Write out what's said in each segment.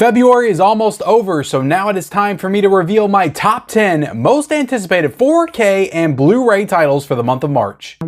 February is almost over, so now it is time for me to reveal my top 10 most anticipated 4K and Blu-ray titles for the month of March.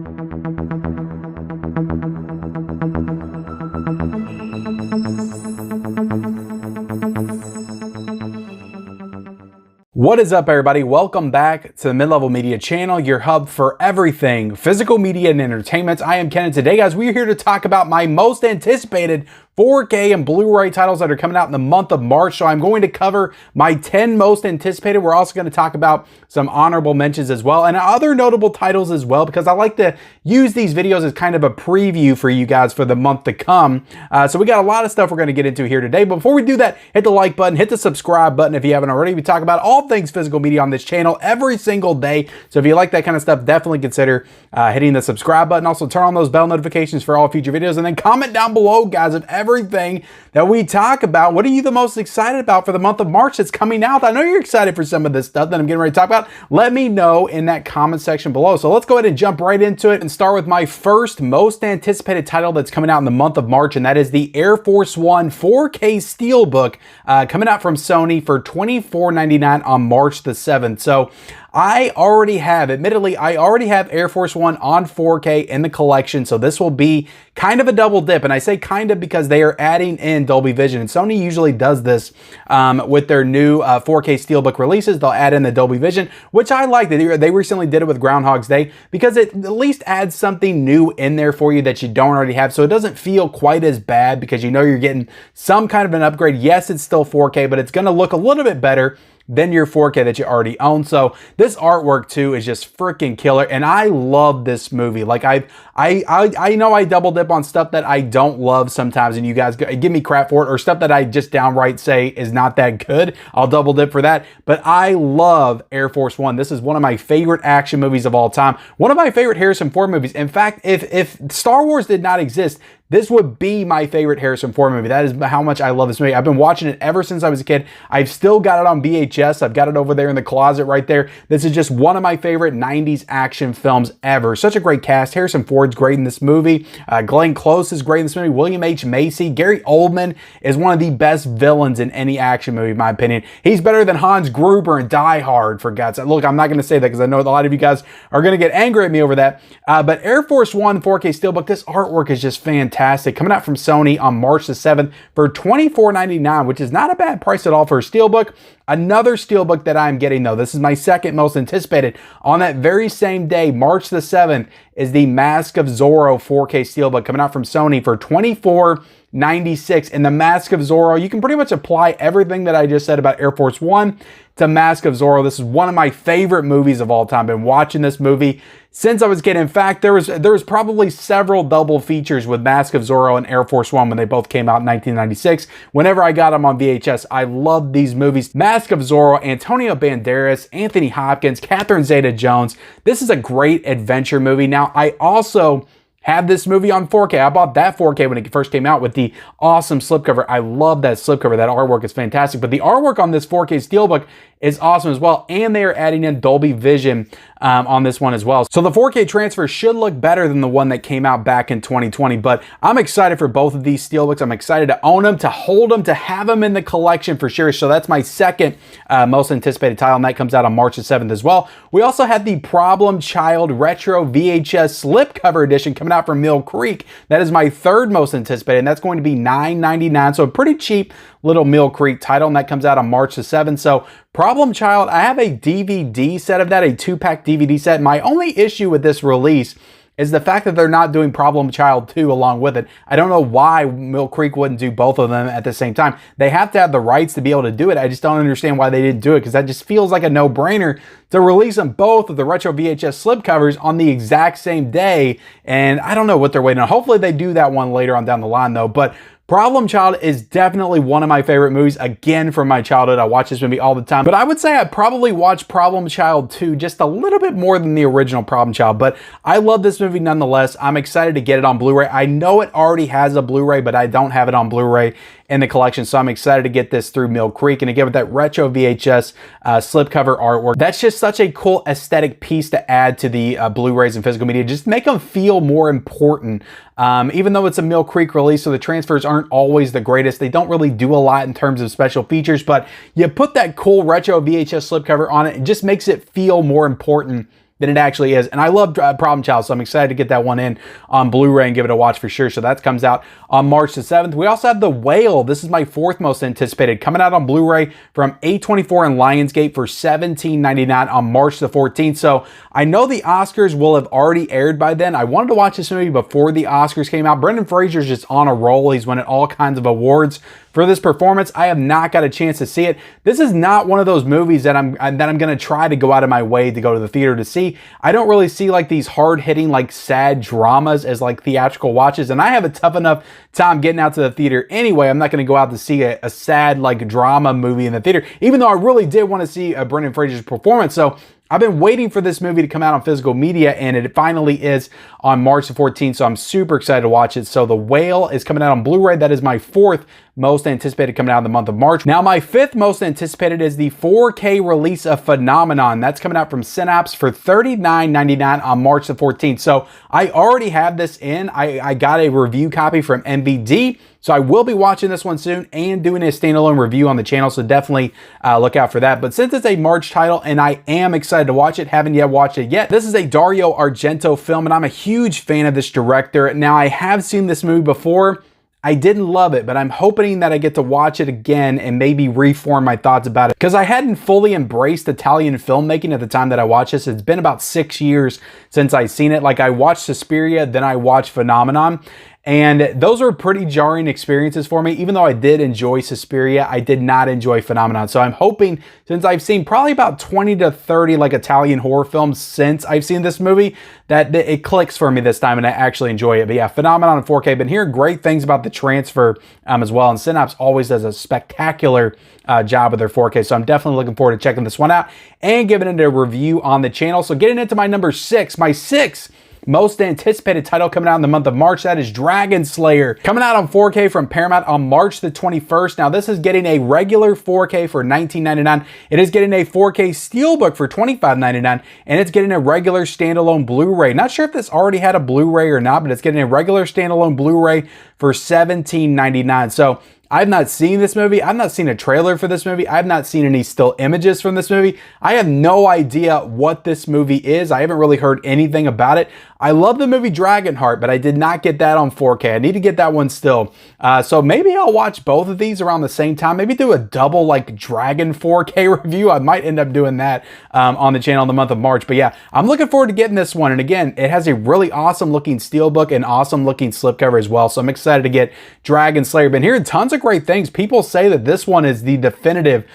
What is up, everybody? Welcome back to the Mid-Level Media channel, your hub for everything physical media and entertainment. I am Ken, and today, guys, we're here to talk about my most anticipated 4K and Blu-ray titles that are coming out in the month of March. So I'm going to cover my 10 most anticipated. We're also going to talk about some honorable mentions as well and other notable titles as well, because I like to use these videos as kind of a preview for you guys for the month to come. So we got a lot of stuff we're going to get into here today. But before we do that, hit the like button, hit the subscribe button if you haven't already. We talk about all things physical media on this channel every single day. So if you like that kind of stuff, definitely consider hitting the subscribe button. Also turn on those bell notifications for all future videos, and then comment down below, guys, of everything that we talk about. What are you the most excited about for the month of March that's coming out? I know you're excited for some of this stuff that I'm getting ready to talk about. Let me know in that comment section below. So let's go ahead and jump right into it and start with my first most anticipated title that's coming out in the month of March, and that is the Air Force One 4K Steelbook coming out from Sony for $24.99 on March the 7th. So I already have Air Force One on 4K in the collection, so this will be kind of a double dip. And I say kind of because they are adding in Dolby Vision, and Sony usually does this with their new 4K Steelbook releases. They'll add in the Dolby Vision, which I like. They recently did it with Groundhog's Day because it at least adds something new in there for you that you don't already have, so it doesn't feel quite as bad because you know you're getting some kind of an upgrade. Yes, it's still 4K, but it's going to look a little bit better than your 4K that you already own. So this artwork too is just freaking killer, and I love this movie. Like I know I double dip on stuff that I don't love sometimes, and you guys give me crap for it, or stuff that I just downright say is not that good. I'll double dip for that, but I love Air Force One. This is one of my favorite action movies of all time. One of my favorite Harrison Ford movies. In fact, if Star Wars did not exist, this would be my favorite Harrison Ford movie. That is how much I love this movie. I've been watching it ever since I was a kid. I've still got it on VHS. I've got it over there in the closet right there. This is just one of my favorite 90s action films ever. Such a great cast. Harrison Ford's great in this movie. Glenn Close is great in this movie. William H. Macy. Gary Oldman is one of the best villains in any action movie, in my opinion. He's better than Hans Gruber in Die Hard, for God's sake. Look, I'm not going to say that because I know a lot of you guys are going to get angry at me over that. But Air Force One 4K Steelbook, this artwork is just fantastic. Coming out from Sony on March the 7th for $24.99, which is not a bad price at all for a Steelbook. Another Steelbook that I'm getting, though, this is my second most anticipated, on that very same day, March the 7th, is the Mask of Zorro 4K Steelbook coming out from Sony for $24.96. In the Mask of Zorro, you can pretty much apply everything that I just said about Air Force One to Mask of Zorro. This is one of my favorite movies of all time. I've been watching this movie since I was a kid. In fact, there was probably several double features with Mask of Zorro and Air Force One when they both came out in 1996. Whenever I got them on VHS, I loved these movies. Mask of Zorro, Antonio Banderas, Anthony Hopkins, Catherine Zeta-Jones. This is a great adventure movie. Now, I also have this movie on 4K. I bought that 4K when it first came out with the awesome slipcover. I love that slipcover. That artwork is fantastic. But the artwork on this 4K Steelbook is awesome as well. And they are adding in Dolby Vision on this one as well. So the 4K transfer should look better than the one that came out back in 2020. But I'm excited for both of these Steelbooks. I'm excited to own them, to hold them, to have them in the collection for sure. So that's my second most anticipated title, and that comes out on March the 7th as well. We also had the Problem Child Retro VHS Slipcover Edition coming out from Mill Creek. That is my third most anticipated, and that's going to be $9.99. So a pretty cheap little Mill Creek title, and that comes out on March the 7th. So Problem Child, I have a DVD set of that, a 2-pack DVD set. My only issue with this release is the fact that they're not doing Problem Child 2 along with it. I don't know why Mill Creek wouldn't do both of them at the same time. They have to have the rights to be able to do it. I just don't understand why they didn't do it, because that just feels like a no-brainer to release them both of the retro VHS slipcovers on the exact same day. And I don't know what they're waiting on. Hopefully they do that one later on down the line, though. But Problem Child is definitely one of my favorite movies, again, from my childhood. I watch this movie all the time, but I would say I probably watched Problem Child 2 just a little bit more than the original Problem Child, but I love this movie nonetheless. I'm excited to get it on Blu-ray. I know it already has a Blu-ray, but I don't have it on Blu-ray, in the collection. So I'm excited to get this through Mill Creek. And again, with that retro VHS slipcover artwork, that's just such a cool aesthetic piece to add to the Blu-rays and physical media. Just make them feel more important. Even though it's a Mill Creek release, so the transfers aren't always the greatest. They don't really do a lot in terms of special features, but you put that cool retro VHS slipcover on it, it just makes it feel more important than it actually is. And I love Problem Child, so I'm excited to get that one in on Blu-ray and give it a watch for sure. So that comes out on March the 7th. We also have The Whale. This is my fourth most anticipated, coming out on Blu-ray from A24 and Lionsgate for $17.99 on March the 14th. So I know the Oscars will have already aired by then. I wanted to watch this movie before the Oscars came out. Brendan Fraser's just on a roll. He's winning all kinds of awards for this performance. I have not got a chance to see it. This is not one of those movies that I'm going to try to go out of my way to go to the theater to see. I don't really see like these hard-hitting, like sad dramas as like theatrical watches, and I have a tough enough time getting out to the theater anyway. I'm not going to go out to see a sad like drama movie in the theater, even though I really did want to see Brendan Fraser's performance. So I've been waiting for this movie to come out on physical media, and it finally is on March the 14th, so I'm super excited to watch it. So The Whale is coming out on Blu-ray. That is my fourth most anticipated coming out in the month of March. Now, my fifth most anticipated is the 4K release of Phenomenon. That's coming out from Synapse for $39.99 on March the 14th. So I already have this in. I got a review copy from MVD. So I will be watching this one soon and doing a standalone review on the channel, so definitely look out for that. But since it's a March title and I am excited to watch it, haven't yet watched it yet, this is a Dario Argento film, and I'm a huge fan of this director. Now, I have seen this movie before. I didn't love it, but I'm hoping that I get to watch it again and maybe reform my thoughts about it, because I hadn't fully embraced Italian filmmaking at the time that I watched this. It's been about 6 years since I've seen it. Like, I watched Suspiria, then I watched Phenomenon, and those were pretty jarring experiences for me. Even though I did enjoy Suspiria, I did not enjoy Phenomenon. So I'm hoping, since I've seen probably about 20 to 30 like Italian horror films since I've seen this movie, that it clicks for me this time and I actually enjoy it. But yeah, Phenomenon in 4K. Been hearing great things about the transfer as well. And Synapse always does a spectacular job with their 4K. So I'm definitely looking forward to checking this one out and giving it a review on the channel. So getting into my number six, my sixth most anticipated title coming out in the month of March, that is Dragonslayer, coming out on 4K from Paramount on March the 21st. Now, this is getting a regular 4K for $19.99. It is getting a 4K Steelbook for $25.99, and it's getting a regular standalone Blu-ray. Not sure if this already had a Blu-ray or not, but it's getting a regular standalone Blu-ray for $17.99. So I've not seen this movie. I've not seen a trailer for this movie. I've not seen any still images from this movie. I have no idea what this movie is. I haven't really heard anything about it. I love the movie Dragonheart, but I did not get that on 4K. I need to get that one still. So maybe I'll watch both of these around the same time. Maybe do a double like Dragon 4K review. I might end up doing that on the channel in the month of March. But yeah, I'm looking forward to getting this one. And again, it has a really awesome looking steelbook and awesome looking slipcover as well. So I'm excited to get Dragonslayer. Been hearing tons of great things. People say that this one is the definitive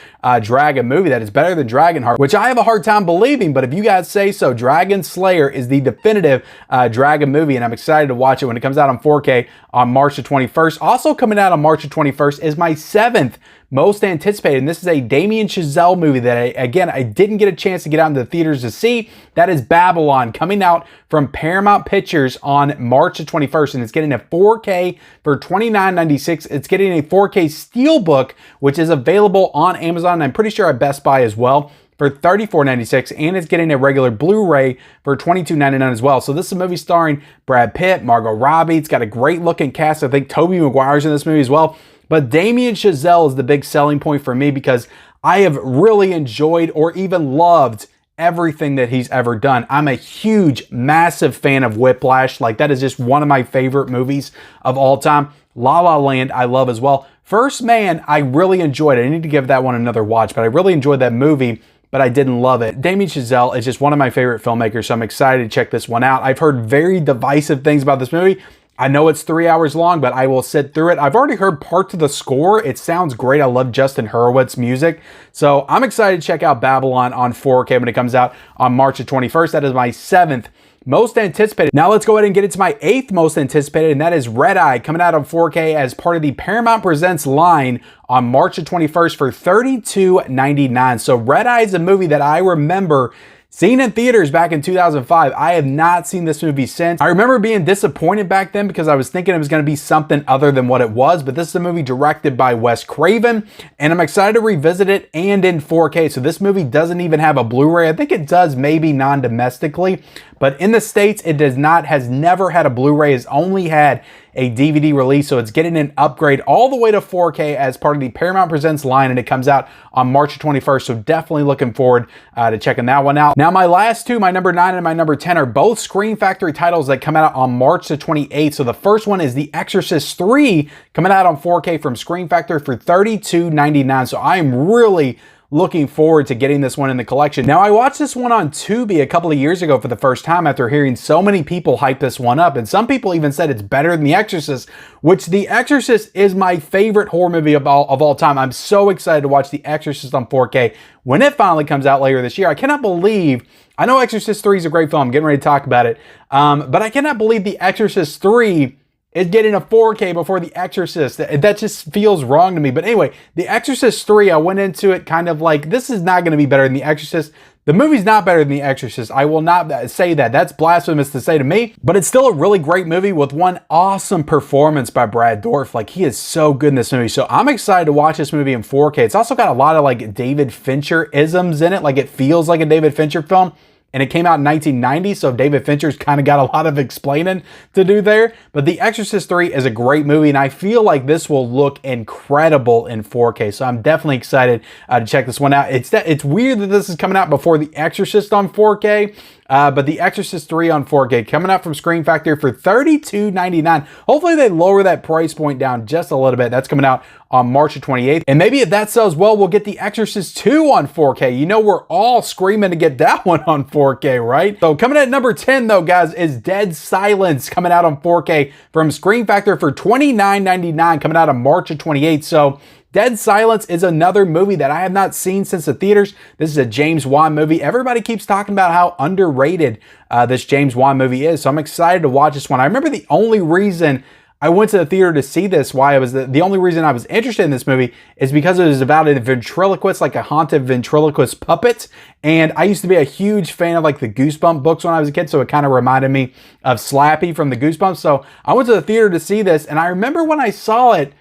Dragon movie, that is better than Dragonheart, which I have a hard time believing, but if you guys say so, Dragonslayer is the definitive Dragon movie, and I'm excited to watch it when it comes out on 4K on March the 21st. Also coming out on March the 21st is my seventh most anticipated, and this is a Damien Chazelle movie that I didn't get a chance to get out into the theaters to see. That is Babylon, coming out from Paramount Pictures on March the 21st, and it's getting a 4K for $29.96. It's getting a 4K Steelbook, which is available on Amazon, and I'm pretty sure at Best Buy as well, for $34.96, and it's getting a regular Blu-ray for $22.99 as well. So this is a movie starring Brad Pitt, Margot Robbie. It's got a great looking cast. I think Tobey Maguire's in this movie as well. But Damien Chazelle is the big selling point for me, because I have really enjoyed or even loved everything that he's ever done. I'm a huge, massive fan of Whiplash. Like, that is just one of my favorite movies of all time. La La Land, I love as well. First Man, I really enjoyed it. I need to give that one another watch, but I really enjoyed that movie, but I didn't love it. Damien Chazelle is just one of my favorite filmmakers, so I'm excited to check this one out. I've heard very divisive things about this movie. I know it's 3 hours long, but I will sit through it. I've already heard parts of the score. It sounds great. I love Justin Hurwitz's music. So I'm excited to check out Babylon on 4K when it comes out on March the 21st. That is my seventh most anticipated. Now let's go ahead and get into my eighth most anticipated, and that is Red Eye, coming out on 4K as part of the Paramount Presents line on March the 21st for $32.99. So Red Eye is a movie that I remember Seen in theaters back in 2005. I have not seen this movie since. I remember being disappointed back then because I was thinking it was going to be something other than what it was, but this is a movie directed by Wes Craven, and I'm excited to revisit it and in 4K. So this movie doesn't even have a Blu-ray. I think it does maybe non-domestically, but in the States, it does not, has never had a Blu-ray, has only had a DVD release, so it's getting an upgrade all the way to 4K as part of the Paramount Presents line, and it comes out on March 21st, so definitely looking forward to checking that one out. Now, my last two, my number 9 and my number 10, are both Scream Factory titles that come out on March the 28th. So the first one is The Exorcist 3, coming out on 4K from Scream Factory for $32.99, so I am really looking forward to getting this one in the collection. Now, I watched this one on Tubi a couple of years ago for the first time after hearing so many people hype this one up, and some people even said it's better than The Exorcist, which The Exorcist is my favorite horror movie of all time. I'm so excited to watch The Exorcist on 4K when it finally comes out later this year. I cannot believe, I know Exorcist 3 is a great film, I'm getting ready to talk about it, but I cannot believe The Exorcist 3 is getting a 4K before The Exorcist. That just feels wrong to me. But anyway, The Exorcist 3, I went into it kind of like, this is not going to be better than The Exorcist. The movie's not better than The Exorcist. I will not say that. That's blasphemous to say to me. But it's still a really great movie with one awesome performance by Brad Dourif. Like, he is so good in this movie. So I'm excited to watch this movie in 4K. It's also got a lot of like David Fincher-isms in it. Like, it feels like a David Fincher film. And it came out in 1990, so David Fincher's kind of got a lot of explaining to do there. But The Exorcist 3 is a great movie, and I feel like this will look incredible in 4K. So I'm definitely excited to check this one out. It's weird that this is coming out before The Exorcist on 4K, but The Exorcist 3 on 4K coming out from Scream Factory for $32.99. Hopefully they lower that price point down just a little bit. That's coming out on March 28th. And maybe if that sells well, we'll get The Exorcist 2 on 4K. You know, we're all screaming to get that one on 4K, right? So coming at number 10 though, guys, is Dead Silence, coming out on 4K from Scream Factory for $29.99, coming out on March 28th. So Dead Silence is another movie that I have not seen since the theaters. This is a James Wan movie. Everybody keeps talking about how underrated this James Wan movie is, so I'm excited to watch this one. I remember the only reason I went to the theater to see this, the only reason I was interested in this movie is because it was about a ventriloquist, like a haunted ventriloquist puppet. And I used to be a huge fan of like the Goosebumps books when I was a kid, so it kind of reminded me of Slappy from the Goosebumps. So I went to the theater to see this, and I remember when I saw it,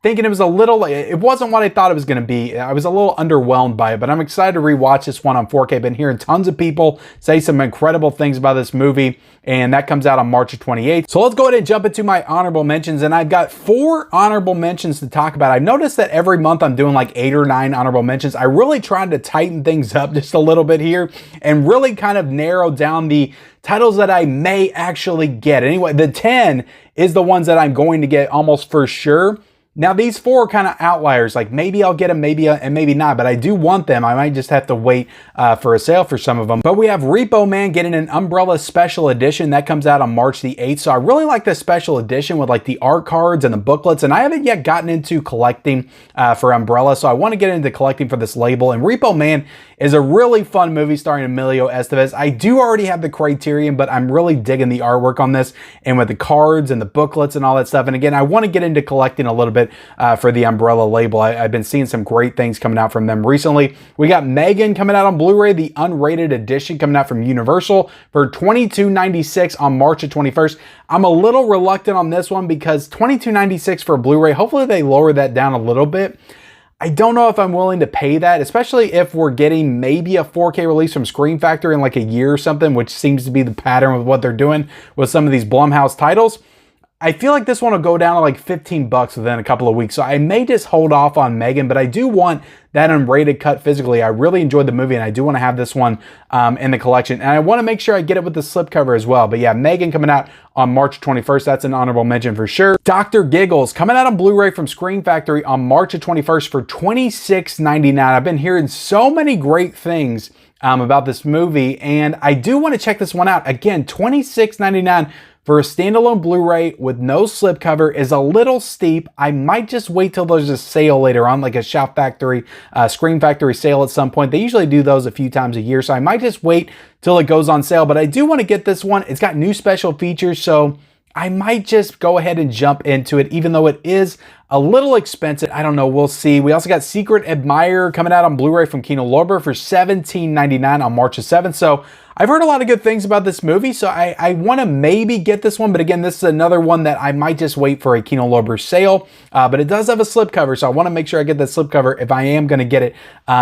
thinking it wasn't what I thought it was going to be. I was a little underwhelmed by it, but I'm excited to rewatch this one on 4K. I've been hearing tons of people say some incredible things about this movie, and that comes out on March 28th. So let's go ahead and jump into my honorable mentions, and I've got 4 honorable mentions to talk about. I've noticed that every month I'm doing like 8 or 9 honorable mentions. I really tried to tighten things up just a little bit here and really kind of narrow down the titles that I may actually get. Anyway, the 10 is the ones that I'm going to get almost for sure. Now, these 4 are kind of outliers, like maybe I'll get them, and maybe not, but I do want them. I might just have to wait for a sale for some of them. But we have Repo Man getting an Umbrella Special Edition. That comes out on March the 8th. So I really like this special edition with like the art cards and the booklets, and I haven't yet gotten into collecting for Umbrella, so I want to get into collecting for this label. And Repo Man is a really fun movie starring Emilio Estevez. I do already have the Criterion, but I'm really digging the artwork on this, and with the cards and the booklets and all that stuff. And again, I want to get into collecting a little bit for the Umbrella label. I've been seeing some great things coming out from them recently. We got Megan coming out on Blu-ray, the unrated edition coming out from Universal for $22.96 on March 21st. I'm a little reluctant on this one because $22.96 for a Blu-ray, hopefully they lower that down a little bit. I don't know if I'm willing to pay that, especially if we're getting maybe a 4K release from Scream Factory in like a year or something, which seems to be the pattern with what they're doing with some of these Blumhouse titles. I feel like this one will go down to like 15 bucks within a couple of weeks. So I may just hold off on Megan, but I do want that unrated cut physically. I really enjoyed the movie, and I do want to have this one in the collection. And I want to make sure I get it with the slipcover as well. But yeah, Megan coming out on March 21st. That's an honorable mention for sure. Dr. Giggles coming out on Blu-ray from Scream Factory on March 21st for $26.99. I've been hearing so many great things about this movie, and I do want to check this one out. Again, $26.99 for a standalone Blu-ray with no slipcover is a little steep. I might just wait till there's a sale later on, like a Shout Factory, Scream Factory sale at some point. They usually do those a few times a year, so I might just wait till it goes on sale. But I do want to get this one. It's got new special features, so I might just go ahead and jump into it, even though it is a little expensive. I don't know, we'll see. We also got Secret Admirer coming out on Blu-ray from Kino Lorber for $17.99 on March the 7th. So I've heard a lot of good things about this movie, so I want to maybe get this one, but again, this is another one that I might just wait for a Kino Lorber sale, but it does have a slipcover, so I want to make sure I get that slipcover if I am going to get it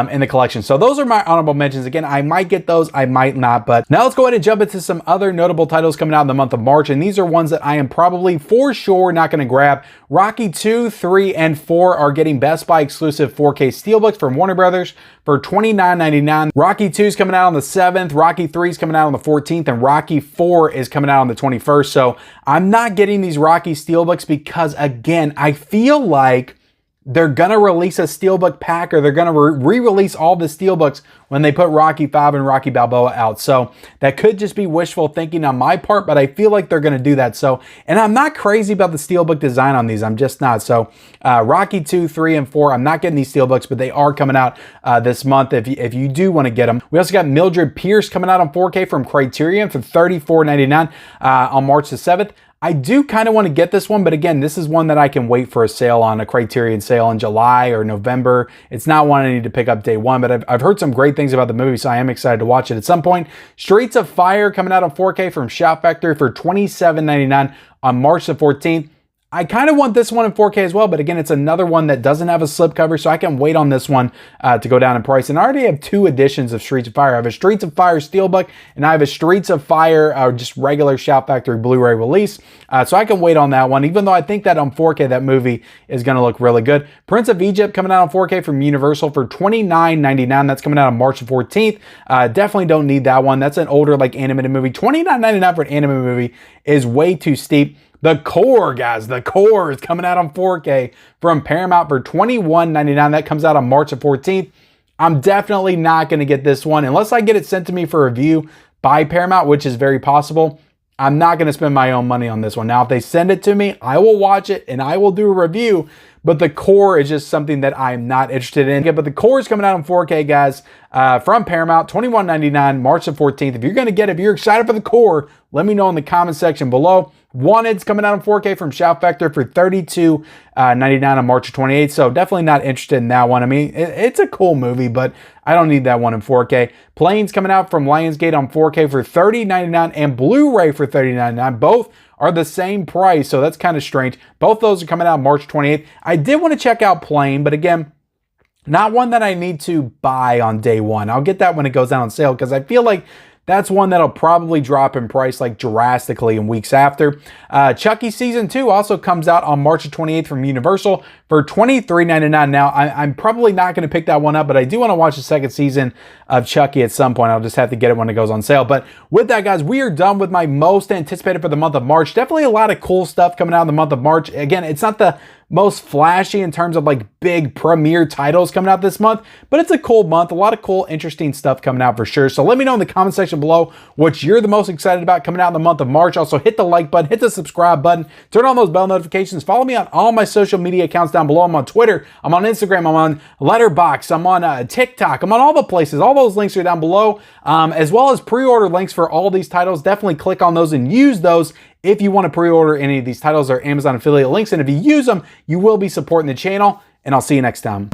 in the collection. So those are my honorable mentions. Again, I might get those, I might not, but now let's go ahead and jump into some other notable titles coming out in the month of March, and these are ones that I am probably for sure not going to grab. Rocky 2, 3, and 4 are getting Best Buy exclusive 4K Steelbooks from Warner Brothers for $29.99. Rocky 2 is coming out on the 7th, Rocky 3 is coming out on the 14th, and Rocky 4 is coming out on the 21st. So I'm not getting these Rocky Steelbooks because, again, I feel like they're gonna release a Steelbook pack, or they're gonna re-release all the Steelbooks when they put Rocky 5 and Rocky Balboa out. So that could just be wishful thinking on my part, but I feel like they're gonna do that. So, and I'm not crazy about the Steelbook design on these. I'm just not. So Rocky 2, 3, and 4, I'm not getting these Steelbooks, but they are coming out this month if you do want to get them. We also got Mildred Pierce coming out on 4K from Criterion for $34.99 on March the 7th. I do kind of want to get this one, but again, this is one that I can wait for a sale on, a Criterion sale in July or November. It's not one I need to pick up day one, but I've heard some great things about the movie, so I am excited to watch it at some point. Streets of Fire coming out on 4K from Shout Factory for $27.99 on March the 14th. I kind of want this one in 4K as well, but again, it's another one that doesn't have a slipcover, so I can wait on this one to go down in price. And I already have two editions of Streets of Fire. I have a Streets of Fire Steelbook, and I have a Streets of Fire just regular Shout Factory Blu-ray release. So I can wait on that one, even though I think that on 4K, that movie is going to look really good. Prince of Egypt coming out on 4K from Universal for $29.99. That's coming out on March 14th. Definitely don't need that one. That's an older, like, animated movie. $29.99 for an animated movie is way too steep. The Core, guys, The Core is coming out on 4K from Paramount for $21.99. That comes out on March 14th. I'm definitely not going to get this one unless I get it sent to me for review by Paramount, which is very possible. I'm not going to spend my own money on this one. Now, if they send it to me, I will watch it and I will do a review. But The Core is just something that I'm not interested in. Yeah, but The Core is coming out on 4K, guys, from Paramount, $21.99, March the 14th. If you're going to get it, if you're excited for The Core, let me know in the comment section below. Wanted's coming out on 4K from Shout Factor for $32.99 on March 28th. So definitely not interested in that one. I mean, it's a cool movie, but I don't need that one in 4K. Planes coming out from Lionsgate on 4K for $30.99 and Blu-ray for $30.99. Both are the same price, so that's kind of strange. Both those are coming out March 28th. I did want to check out Plane, but again, not one that I need to buy on day one. I'll get that when it goes down on sale because I feel like that's one that'll probably drop in price like drastically in weeks after. Chucky Season 2 also comes out on March 28th from Universal for $23.99. Now, I'm probably not going to pick that one up, but I do want to watch the second season of Chucky at some point. I'll just have to get it when it goes on sale. But with that, guys, we are done with my most anticipated for the month of March. Definitely a lot of cool stuff coming out in the month of March. Again, it's not the most flashy in terms of like big premiere titles coming out this month, but it's a cool month. A lot of cool, interesting stuff coming out for sure. So let me know in the comment section below what you're the most excited about coming out in the month of March. Also hit the like button, hit the subscribe button, turn on those bell notifications. Follow me on all my social media accounts down below. I'm on Twitter, I'm on Instagram, I'm on Letterboxd, I'm on TikTok, I'm on all the places. All those links are down below, as well as pre-order links for all these titles. Definitely click on those and use those if you want to pre-order any of these titles. Or Amazon affiliate links, and if you use them, you will be supporting the channel, and I'll see you next time.